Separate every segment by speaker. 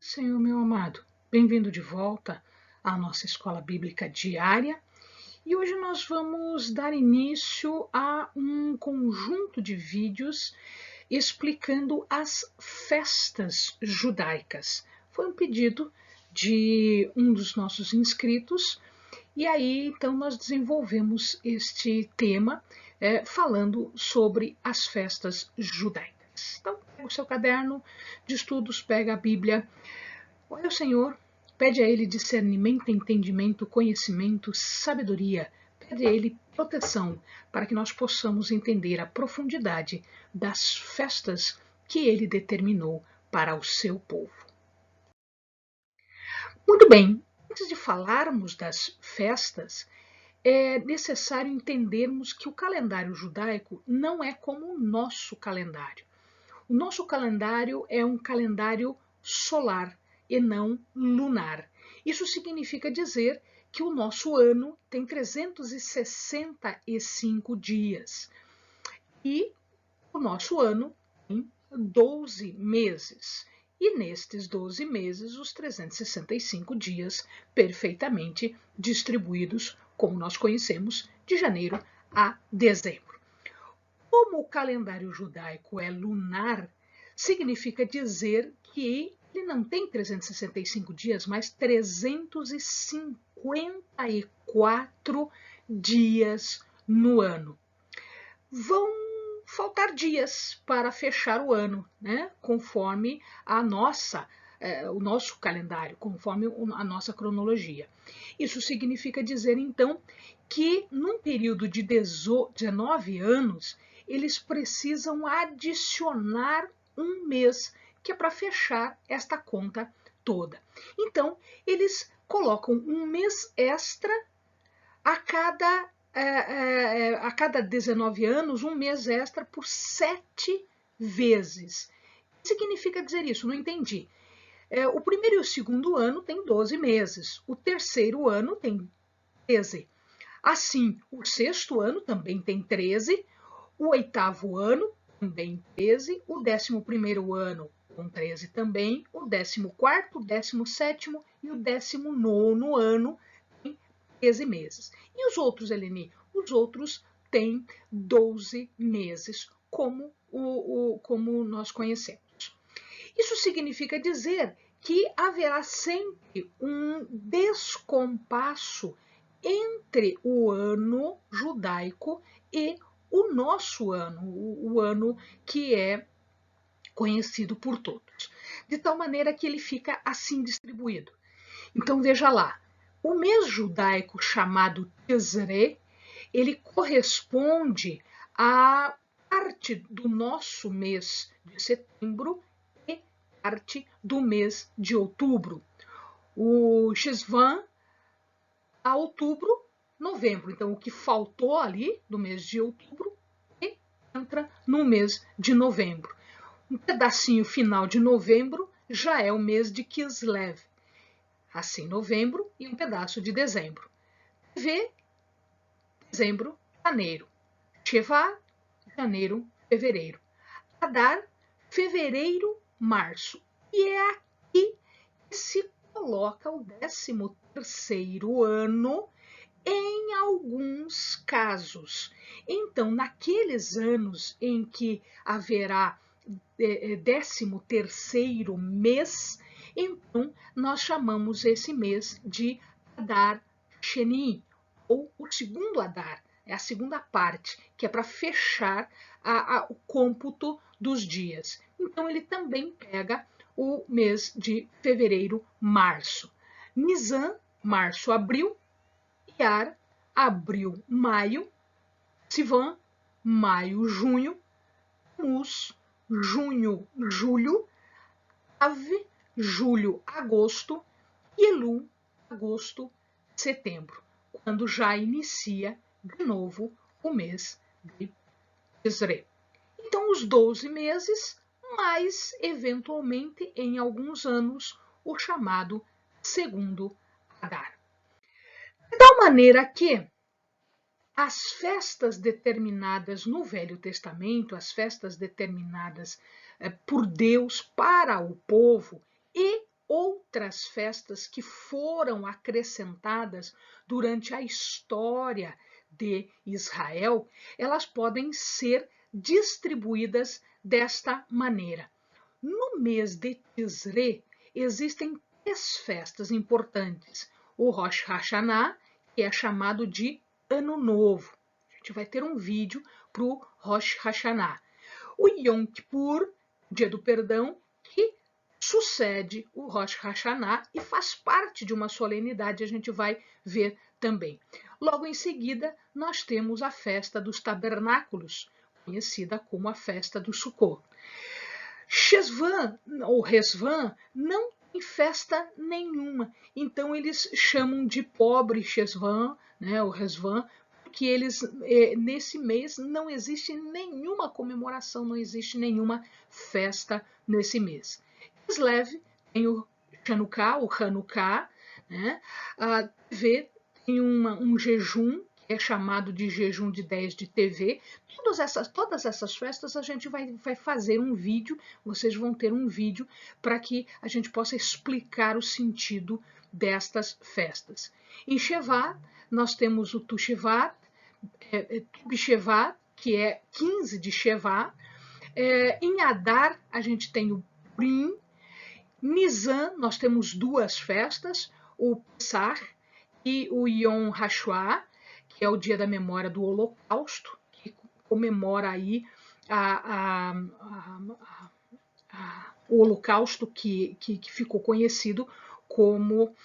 Speaker 1: Senhor, meu amado, bem-vindo de volta à nossa escola bíblica diária e hoje nós vamos dar início a um conjunto de vídeos explicando as festas judaicas. Foi um pedido de um dos nossos inscritos e aí então nós desenvolvemos este tema falando sobre as festas judaicas. Então, pega o seu caderno de estudos, pega a Bíblia. Ore ao Senhor, pede a Ele discernimento, entendimento, conhecimento, sabedoria. Pede a Ele proteção para que nós possamos entender a profundidade das festas que Ele determinou para o seu povo. Muito bem, antes de falarmos das festas, é necessário entendermos que o calendário judaico não é como o nosso calendário. O nosso calendário é um calendário solar e não lunar. Isso significa dizer que o nosso ano tem 365 dias e o nosso ano tem 12 meses. E nestes 12 meses, os 365 dias perfeitamente distribuídos, como nós conhecemos, de janeiro a dezembro. Como o calendário judaico é lunar, significa dizer que ele não tem 365 dias, mas 354 dias no ano. Vão faltar dias para fechar o ano, né? Conforme o nosso calendário, conforme a nossa cronologia. Isso significa dizer, então, que num período de 19 anos, eles precisam adicionar um mês, que é para fechar esta conta toda. Então, eles colocam um mês extra a cada 19 anos, um mês extra por 7 vezes. O que significa dizer isso? Não entendi. O primeiro e o segundo ano tem 12 meses, o terceiro ano tem 13. Assim, o sexto ano também tem 13, o oitavo ano também 13, o 11º ano com 13 também, o 14º, o 17º e o 19º ano tem 13 meses. E os outros, Eleni? Os outros têm 12 meses, como nós conhecemos. Isso significa dizer que haverá sempre um descompasso entre o ano judaico e o nosso ano, o ano que é conhecido por todos, de tal maneira que ele fica assim distribuído. Então veja lá, o mês judaico chamado Tisré, ele corresponde à parte do nosso mês de setembro e parte do mês de outubro. O Shesvan a outubro, novembro. Então, o que faltou ali do mês de outubro entra no mês de novembro. Um pedacinho final de novembro já é o mês de Kislev. Assim, novembro e um pedaço de dezembro. Vê, dezembro, janeiro. Sheva, janeiro, fevereiro. Adar, fevereiro, março. E é aqui que se coloca o 13º ano em alguns casos. Então, naqueles anos em que haverá 13º mês, então nós chamamos esse mês de Adar Sheni, ou o segundo Adar, é a segunda parte, que é para fechar o cômputo dos dias. Então, ele também pega o mês de fevereiro, março. Nisan, março, abril. Iyar, abril, maio. Sivan, maio, junho. Tammuz, junho, julho. Av, julho, agosto. E Elul, agosto, setembro, quando já inicia de novo o mês de Tisré. Então, os 12 meses, mais eventualmente, em alguns anos, o chamado segundo Adar. De tal maneira que as festas determinadas no Velho Testamento, as festas determinadas por Deus para o povo, e outras festas que foram acrescentadas durante a história de Israel, elas podem ser distribuídas desta maneira. No mês de Tisre, existem 3 festas importantes. O Rosh Hashanah, que é chamado de Ano Novo. A gente vai ter um vídeo para o Rosh Hashanah. O Yom Kippur, Dia do Perdão, que sucede o Rosh Hashanah e faz parte de uma solenidade, a gente vai ver também. Logo em seguida, nós temos a festa dos tabernáculos, conhecida como a festa do Sukkot. Shesvan, ou Resvan, não tem festa nenhuma, então eles chamam de pobre Shesvan, né, ou Resvan, porque eles, nesse mês não existe nenhuma comemoração, não existe nenhuma festa nesse mês. Kislev tem o Hanukkah, né? A TV tem um jejum, que é chamado de jejum de 10 de TV. Todas essas festas a gente vai fazer um vídeo, vocês vão ter um vídeo para que a gente possa explicar o sentido destas festas. Em Shevat, nós temos o Tu Shevat, que é 15 de Shevat. Em Adar, a gente tem o Purim. Nisan, nós temos 2 festas, o Pessah e o Yom HaShoah, que é o dia da memória do Holocausto, que comemora aí o Holocausto que ficou conhecido como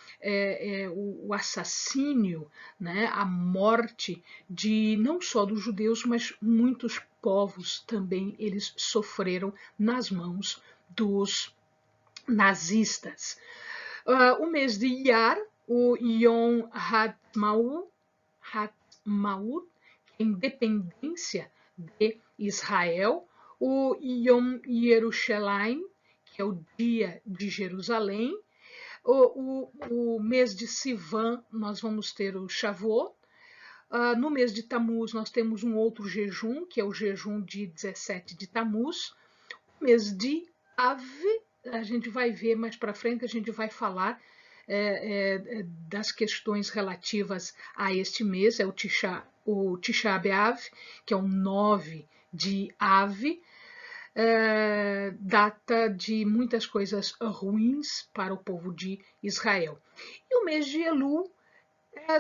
Speaker 1: o assassínio, né, a morte de não só dos judeus, mas muitos povos também eles sofreram nas mãos dos nazistas. O mês de Iyar, o Yom HaTzmaut, que é a independência de Israel, o Yom Yerushalayim, que é o dia de Jerusalém. O mês de Sivan, nós vamos ter o Shavuot. No mês de Tammuz, nós temos um outro jejum, que é o jejum de 17 de Tammuz. O mês de Av, a gente vai ver mais para frente, a gente vai falar das questões relativas a este mês, é o Tisha B'Av, que é o 9 de Av, data de muitas coisas ruins para o povo de Israel. E o mês de Elul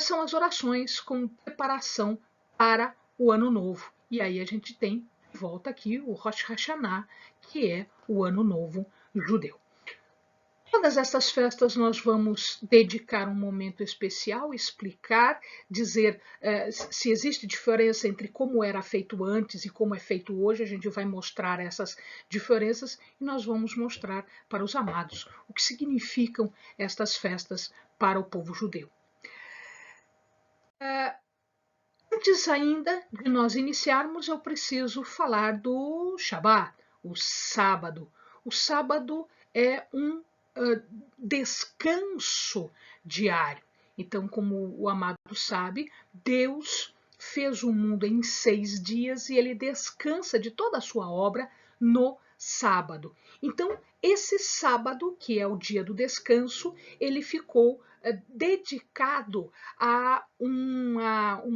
Speaker 1: são as orações com preparação para o Ano Novo. E aí a gente tem, volta aqui, o Rosh Hashanah, que é o Ano Novo judeu. Todas essas festas nós vamos dedicar um momento especial, explicar, dizer se existe diferença entre como era feito antes e como é feito hoje. A gente vai mostrar essas diferenças e nós vamos mostrar para os amados o que significam estas festas para o povo judeu. Antes ainda de nós iniciarmos, eu preciso falar do Shabat, o sábado. O sábado é um descanso diário. Então, como o amado sabe, Deus fez o mundo em 6 dias e ele descansa de toda a sua obra no sábado. Então, esse sábado, que é o dia do descanso, ele ficou dedicado a uma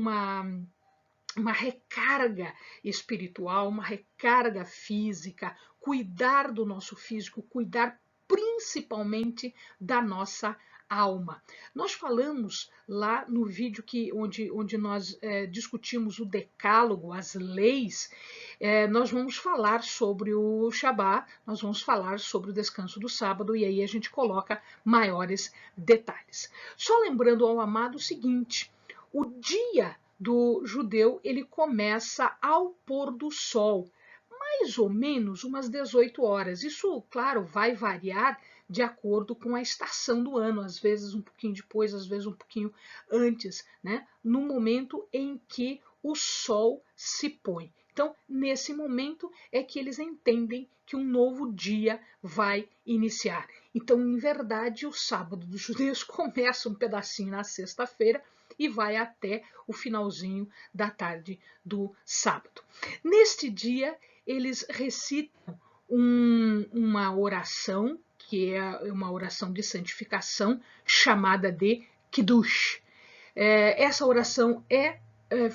Speaker 1: recarga espiritual, uma recarga física, cuidar do nosso físico, cuidar principalmente da nossa alma. Nós falamos lá no vídeo onde nós discutimos o decálogo, as leis, nós vamos falar sobre o Shabat, nós vamos falar sobre o descanso do sábado e aí a gente coloca maiores detalhes. Só lembrando ao amado o seguinte, o dia do judeu ele começa ao pôr do sol, mais ou menos umas 18 horas. Isso, claro, vai variar de acordo com a estação do ano, às vezes um pouquinho depois, às vezes um pouquinho antes, né? No momento em que o sol se põe. Então, nesse momento é que eles entendem que um novo dia vai iniciar. Então, em verdade, o sábado dos judeus começa um pedacinho na sexta-feira e vai até o finalzinho da tarde do sábado. Neste dia, eles recitam uma oração que é uma oração de santificação chamada de Kiddush. Essa oração é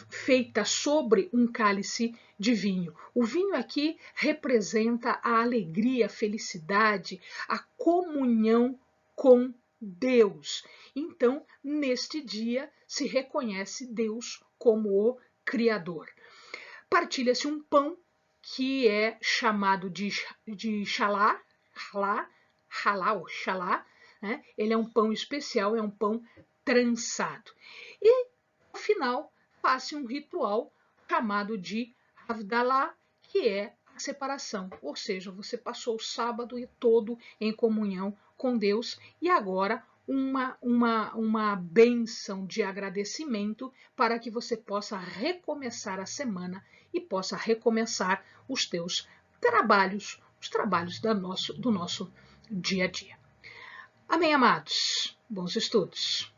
Speaker 1: feita sobre um cálice de vinho. O vinho aqui representa a alegria, a felicidade, a comunhão com Deus. Então, neste dia, se reconhece Deus como o Criador. Partilha-se um pão que é chamado de chalá, ou chalá, né? Ele é um pão especial, é um pão trançado. E, no final, faz-se um ritual chamado de Havdalah, que é a separação, ou seja, você passou o sábado todo em comunhão com Deus e agora uma bênção de agradecimento para que você possa recomeçar a semana e possa recomeçar os teus trabalhos, os trabalhos do nosso dia a dia. Amém, amados? Bons estudos!